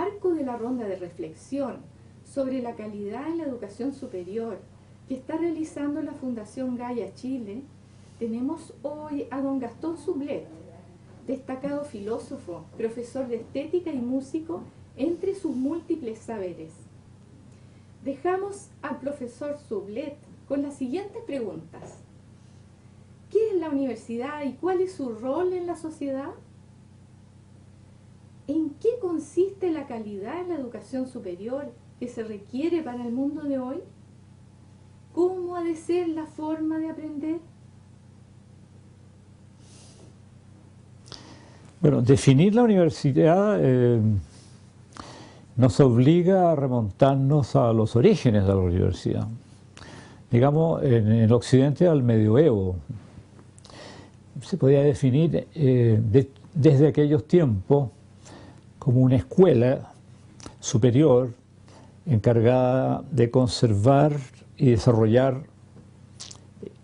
marco de la ronda de reflexión sobre la calidad en la educación superior que está realizando la Fundación Gaia Chile, tenemos hoy a don Gastón Sublet, destacado filósofo, profesor de estética y músico entre sus múltiples saberes. Dejamos al profesor Sublet con las siguientes preguntas. ¿Qué es la universidad y cuál es su rol en la sociedad? ¿En qué consiste la calidad en la educación superior que se requiere para el mundo de hoy? ¿Cómo ha de ser la forma de aprender? Bueno, definir la universidad nos obliga a remontarnos a los orígenes de la universidad. Digamos, en el occidente al medioevo. Se podía definir desde aquellos tiempos como una escuela superior encargada de conservar y desarrollar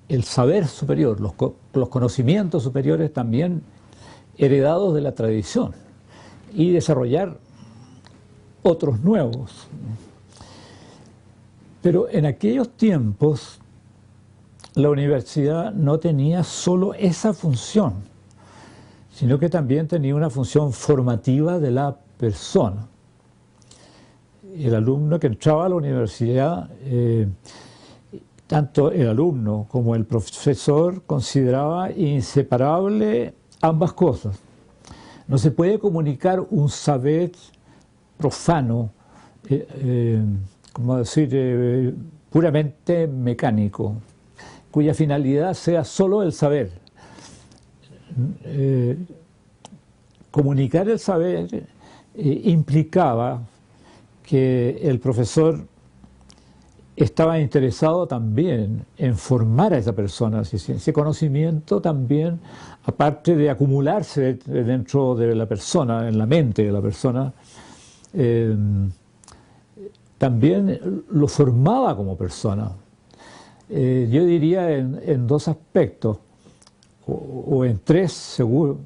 el saber superior, los conocimientos superiores también heredados de la tradición, y desarrollar otros nuevos. Pero en aquellos tiempos la universidad no tenía solo esa función, sino que también tenía una función formativa de la persona. El alumno que entraba a la universidad, tanto el alumno como el profesor consideraba inseparable ambas cosas. No se puede comunicar un saber profano, como decir, puramente mecánico, cuya finalidad sea solo el saber. Comunicar el saber implicaba que el profesor estaba interesado también en formar a esa persona. Ese conocimiento también, aparte de acumularse dentro de la persona, en la mente de la persona, también lo formaba como persona. Yo diría en dos aspectos, o en tres seguro,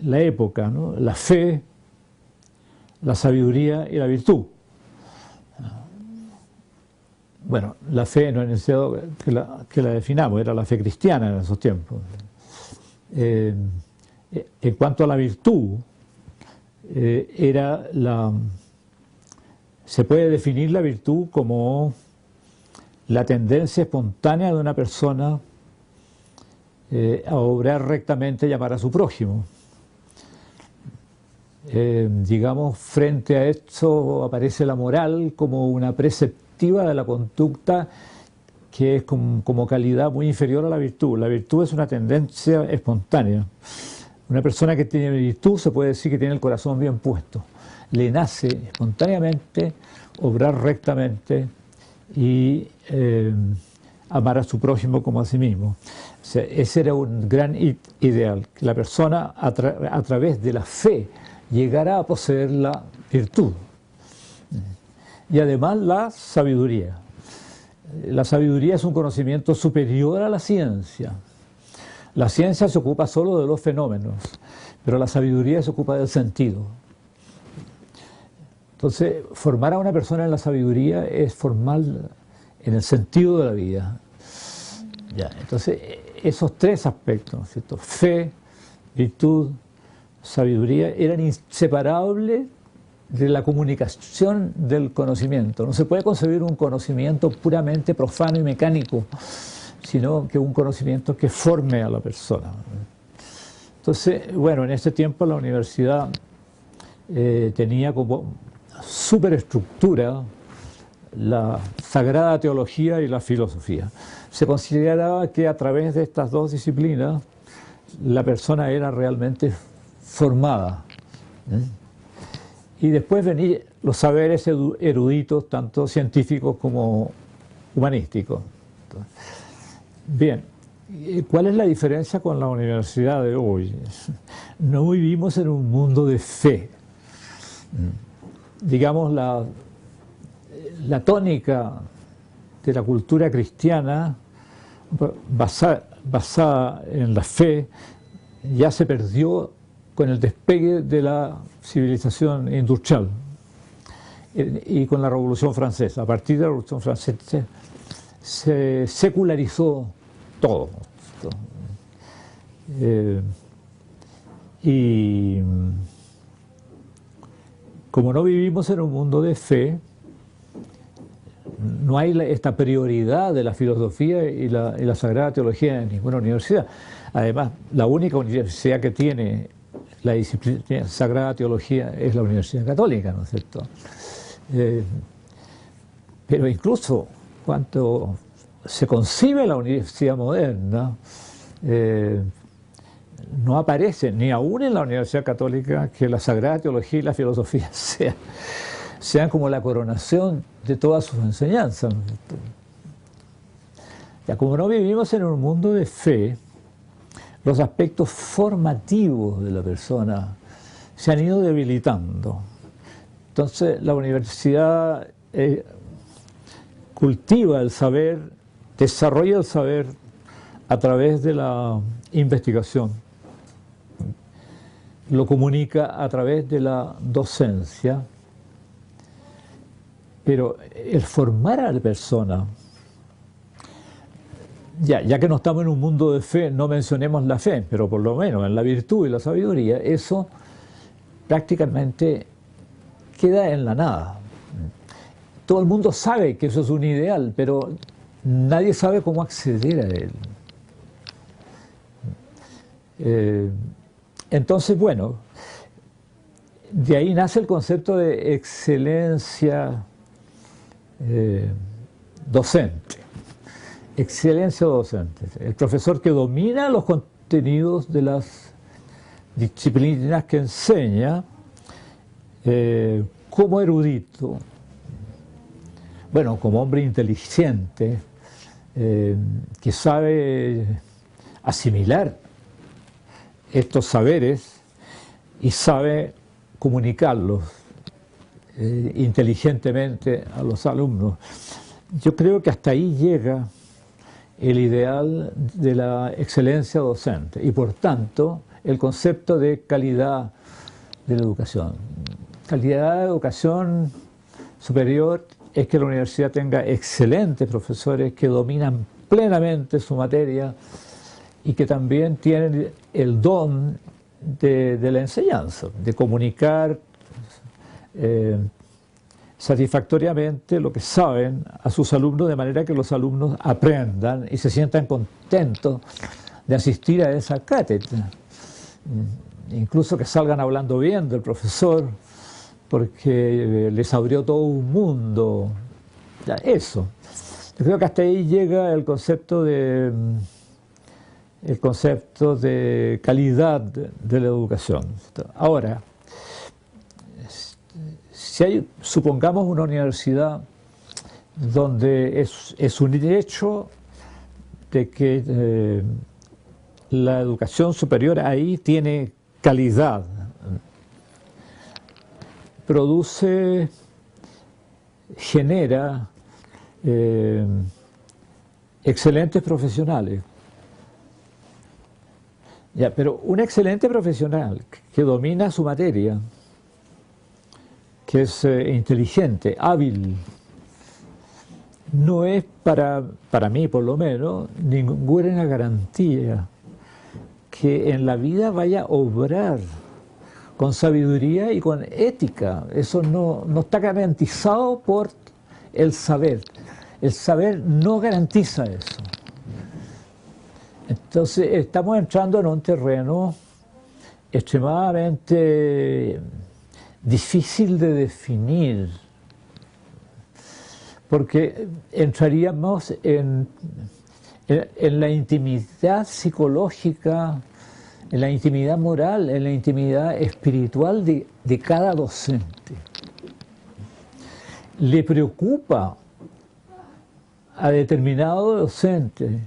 la época, ¿no? La fe, la sabiduría y la virtud. Bueno, la fe no es necesario que la definamos, era la fe cristiana en esos tiempos. En cuanto a la virtud, se puede definir la virtud como la tendencia espontánea de una persona a obrar rectamente y amar a su prójimo. Digamos, frente a esto aparece la moral como una preceptiva de la conducta que es como calidad muy inferior a la virtud. La virtud es una tendencia espontánea. Una persona que tiene virtud se puede decir que tiene el corazón bien puesto. Le nace espontáneamente obrar rectamente y amar a su prójimo como a sí mismo. O sea, ese era un gran ideal, que la persona a través de la fe llegara a poseer la virtud. Y además la sabiduría. La sabiduría es un conocimiento superior a la ciencia. La ciencia se ocupa solo de los fenómenos, pero la sabiduría se ocupa del sentido. Entonces, formar a una persona en la sabiduría es formar en el sentido de la vida. Ya, entonces, esos tres aspectos, ¿no es cierto? Fe, virtud, sabiduría, eran inseparables de la comunicación del conocimiento. No se puede concebir un conocimiento puramente profano y mecánico, sino que un conocimiento que forme a la persona. Entonces, bueno, en ese tiempo la universidad tenía como superestructura la sagrada teología y la filosofía. Se consideraba que a través de estas dos disciplinas la persona era realmente formada. Y después venían los saberes eruditos, tanto científicos como humanísticos. Bien, ¿cuál es la diferencia con la universidad de hoy? No vivimos en un mundo de fe. Digamos, la tónica de la cultura cristiana basada en la fe ya se perdió con el despegue de la civilización industrial y con la Revolución Francesa. A partir de la Revolución Francesa se secularizó todo. Y como no vivimos en un mundo de fe, no hay esta prioridad de la filosofía y la Sagrada Teología en ninguna universidad. Además, la única universidad que tiene la disciplina Sagrada Teología es la Universidad Católica, ¿no es cierto? Pero incluso cuando se concibe la universidad moderna, no aparece ni aún en la Universidad Católica que la Sagrada Teología y la filosofía sean como la coronación de todas sus enseñanzas. Ya, como no vivimos en un mundo de fe, los aspectos formativos de la persona se han ido debilitando. Entonces la universidad cultiva el saber, desarrolla el saber a través de la investigación, lo comunica a través de la docencia, pero el formar a la persona, ya que no estamos en un mundo de fe, no mencionemos la fe, pero por lo menos en la virtud y la sabiduría, eso prácticamente queda en la nada. Todo el mundo sabe que eso es un ideal, pero nadie sabe cómo acceder a él. Entonces, bueno, de ahí nace el concepto de excelencia docente. Excelencia docente. El profesor que domina los contenidos de las disciplinas que enseña como erudito, bueno, como hombre inteligente, que sabe asimilar estos saberes y sabe comunicarlos inteligentemente a los alumnos. Yo creo que hasta ahí llega el ideal de la excelencia docente y por tanto el concepto de calidad de la educación. Calidad de educación superior es que la universidad tenga excelentes profesores que dominan plenamente su materia y que también tienen el don de la enseñanza, de comunicar satisfactoriamente lo que saben a sus alumnos, de manera que los alumnos aprendan y se sientan contentos de asistir a esa cátedra. Incluso que salgan hablando bien del profesor, porque les abrió todo un mundo. Ya, eso. Yo creo que hasta ahí llega el concepto de calidad de la educación. Ahora, si hay, supongamos, una universidad donde es un hecho de que la educación superior ahí tiene calidad, genera excelentes profesionales. Ya, pero un excelente profesional que domina su materia, que es inteligente, hábil, no es para mí por lo menos ninguna garantía que en la vida vaya a obrar con sabiduría y con ética. Eso no está garantizado por el saber. El saber no garantiza eso. Entonces estamos entrando en un terreno extremadamente difícil de definir, porque entraríamos en la intimidad psicológica, en la intimidad moral, en la intimidad espiritual de cada docente. ¿Le preocupa a determinado docente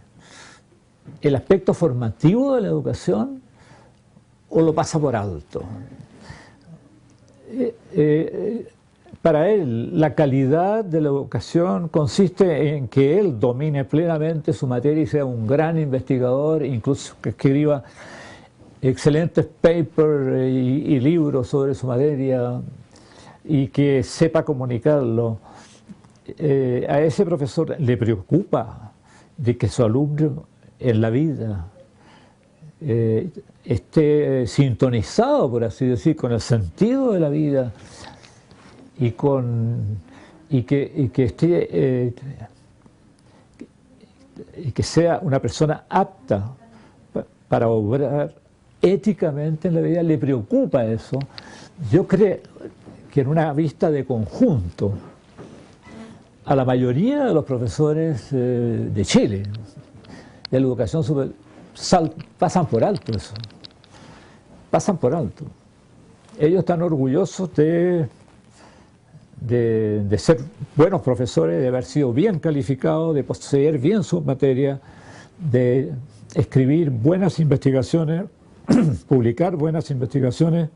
el aspecto formativo de la educación o lo pasa por alto? Para él, la calidad de la educación consiste en que él domine plenamente su materia y sea un gran investigador, incluso que escriba excelentes papers y libros sobre su materia y que sepa comunicarlo. A ese profesor le preocupa de que su alumno en la vida esté sintonizado, por así decir, con el sentido de la vida y que sea una persona apta para obrar éticamente en la vida. Le preocupa eso. Yo creo que en una vista de conjunto, a la mayoría de los profesores de Chile, de la educación superior, pasan por alto eso. Pasan por alto. Ellos están orgullosos de ser buenos profesores, de haber sido bien calificados, de poseer bien sus materias, de escribir buenas investigaciones, publicar buenas investigaciones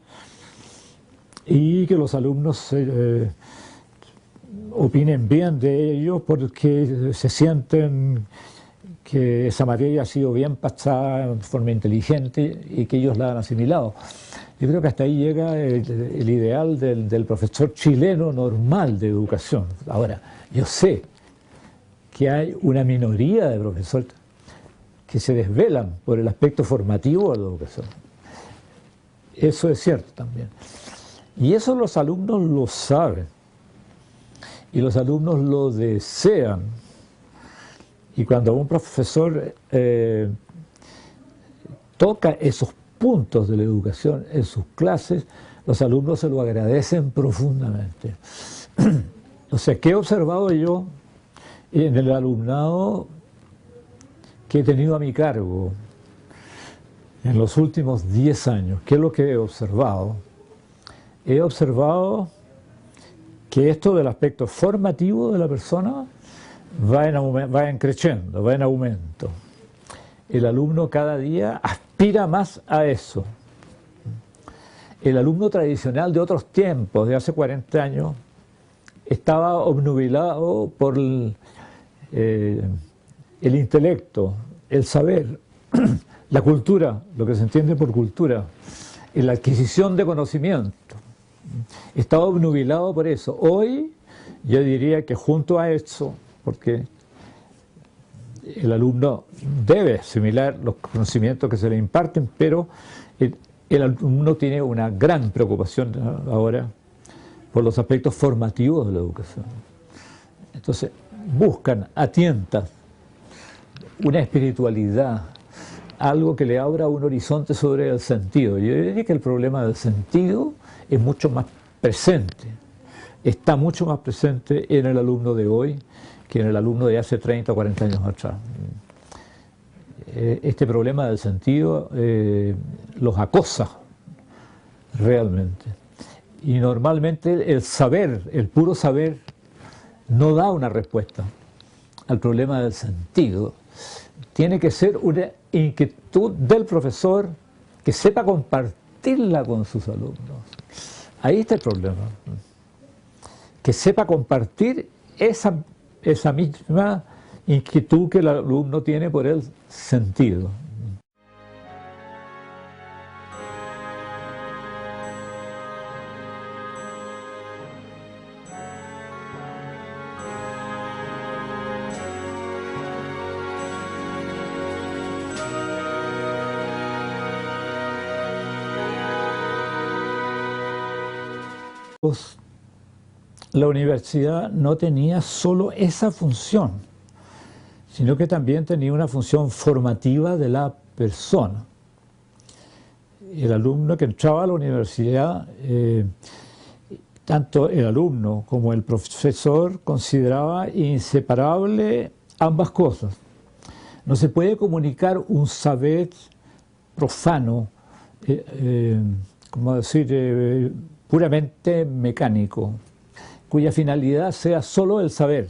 y que los alumnos opinen bien de ellos porque se sienten que esa materia ha sido bien pasada de forma inteligente y que ellos la han asimilado. Yo creo que hasta ahí llega el ideal del profesor chileno normal de educación. Ahora, yo sé que hay una minoría de profesores que se desvelan por el aspecto formativo de la educación. Eso es cierto también. Y eso los alumnos lo saben. Y los alumnos lo desean. Y cuando un profesor toca esos puntos de la educación en sus clases, los alumnos se lo agradecen profundamente. O sea, ¿qué he observado yo en el alumnado que he tenido a mi cargo en los últimos 10 años? ¿Qué es lo que he observado? He observado que esto del aspecto formativo de la persona va en creciendo, va en aumento. El alumno cada día aspira más a eso. El alumno tradicional de otros tiempos, de hace 40 años, estaba obnubilado por el intelecto, el saber, la cultura, lo que se entiende por cultura, la adquisición de conocimiento. Estaba obnubilado por eso. Hoy yo diría que junto a eso, porque el alumno debe asimilar los conocimientos que se le imparten, pero el alumno tiene una gran preocupación ahora por los aspectos formativos de la educación. Entonces buscan a tientas una espiritualidad, algo que le abra un horizonte sobre el sentido. Yo diría que el problema del sentido es mucho más presente, está mucho más presente en el alumno de hoy que en el alumno de hace 30 o 40 años atrás. Este problema del sentido los acosa realmente. Y normalmente el saber, el puro saber, no da una respuesta al problema del sentido. Tiene que ser una inquietud del profesor que sepa compartirla con sus alumnos. Ahí está el problema. Que sepa compartir esa misma inquietud que el alumno tiene por el sentido. La universidad no tenía solo esa función, sino que también tenía una función formativa de la persona. El alumno que entraba a la universidad, tanto el alumno como el profesor consideraba inseparable ambas cosas. No se puede comunicar un saber profano, como decir, puramente mecánico, cuya finalidad sea solo el saber.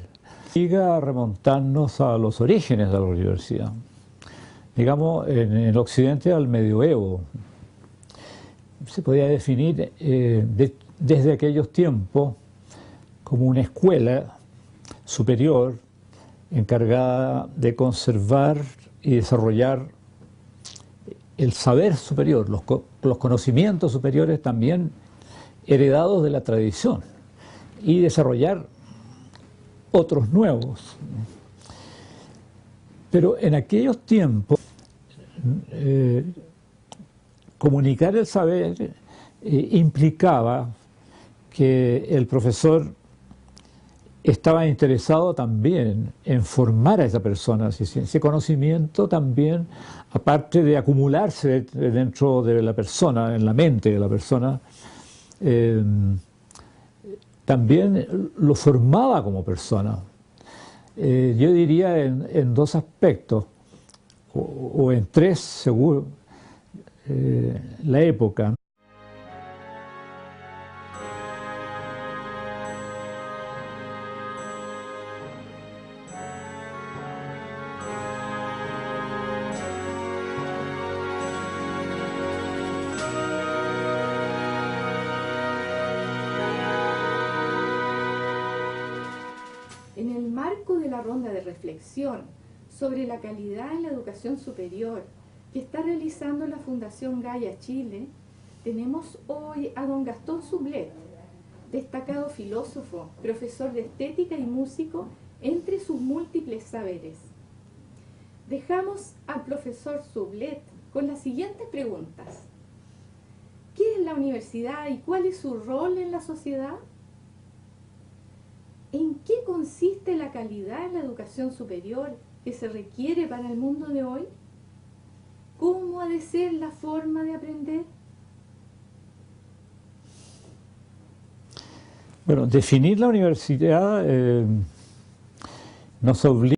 Llega a remontarnos a los orígenes de la universidad, digamos en el occidente al medioevo. Se podía definir desde aquellos tiempos como una escuela superior encargada de conservar y desarrollar el saber superior, los conocimientos superiores también heredados de la tradición y desarrollar otros nuevos. Pero en aquellos tiempos, comunicar el saber implicaba que el profesor estaba interesado también en formar a esa persona. Ese conocimiento también, aparte de acumularse dentro de la persona, en la mente de la persona, también lo formaba como persona. Yo diría en dos aspectos, o en tres según la época. En el marco de la ronda de reflexión sobre la calidad en la educación superior que está realizando la Fundación Gaia Chile, tenemos hoy a don Gastón Sublet, destacado filósofo, profesor de estética y músico, entre sus múltiples saberes. Dejamos al profesor Sublet con las siguientes preguntas. ¿Qué es la universidad y cuál es su rol en la sociedad? ¿En qué consiste la calidad en la educación superior que se requiere para el mundo de hoy? ¿Cómo ha de ser la forma de aprender? Bueno, definir la universidad nos obliga